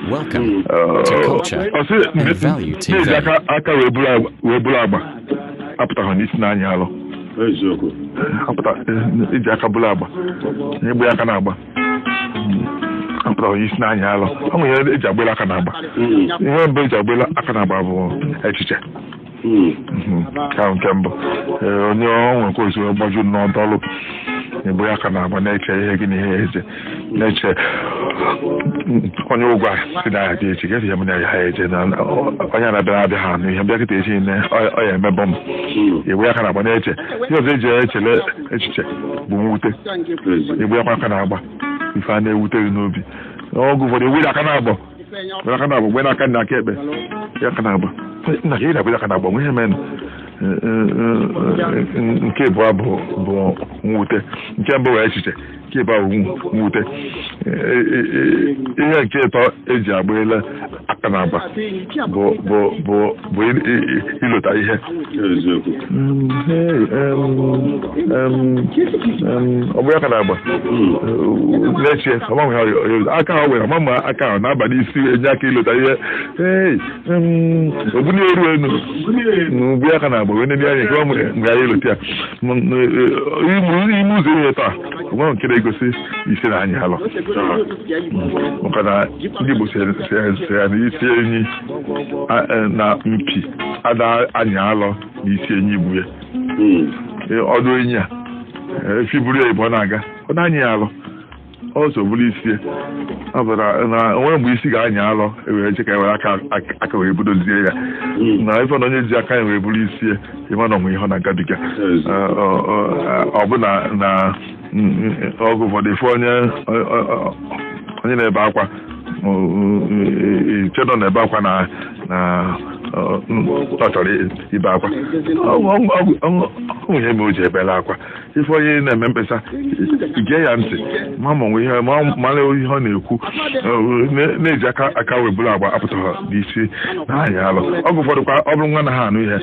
Welcome to Culture and Value TV. aka wee bụrụ agba apụtaghị n'isi n'anya alụ iji aka bụrụ agba egbe aka na-agba apụtaghị n'isi n'anya alụ ọ nwere ihe eji agbela aka na-agba ihe mbụ eji agbela aka na-agba bụ echiche ka nke mbụ onye ọnwe nke ozugbo gbaju n'ọdụ ọrụ egbe aka na-agba na-eche ihe gị na ihe eze na-eche onye ụgwọ si na dị echi ga-eji ya ya eje na onye na-abịara abịa ha n'ihe bịa kịta echi ne ọ ya emebọ m egbe aka na-agba na-eche ihe ọzọ eji echele echiche bụ mwute egbe aka na-agba ife a na-ewute gị n'obi oge ụfọdụ ewere aka na-agba mgbe n'aka nna aka ekpe aka na-agba nna gị na-agba aka na-agba nwe ihe mere nke abụọ bụ mwute nke mbụ wee echiche nke abụọ bụ mwute ihe nke ịtọ eji agbele aka na-agba bụ ilota ihe ọ bụ aka na-agba na-eche aka ha were ama ma aka ahụ na-aba n'isi enye aka ilota ihe ogbuni eru enu n'ubu aka na-agba wee ndị anya nke ọ mgbe anyị ilota ya ime ụzọ ihe taa onwe nke na-egosi isi na anya alọ maka na ndị Igbo sịrị ya na isi enyi na mpi ada anya alọ na isi enyi igbu ya ọdụ enyi a efi buru ya Igbo na-aga ọ na-anya ya alọ ọzọ bụrụ isi ọ bụrụ na onwe mgbe isi ga-anya alọ ewere che ka ewere aka wee budozie ya na ife na onye ji aka ya wee bụrụ isi ịma na ọmụ ihe ọ na-agabiga ọ bụ na ọgụ ụfọdụ ife onye na-ebe akwa chedo na-ebe akwa na ọ chọrọ ibe akwa onwe ihe mere o ji ebela akwa ife onye na-eme mkpesa gee ya ntị mara ihe ọ na-ekwu na-eji aka wee bụrụ agba apụtara n'isi na anya alụ ọgụ ụfọdụ kwa ọ bụrụ nwa na ha anụ ihe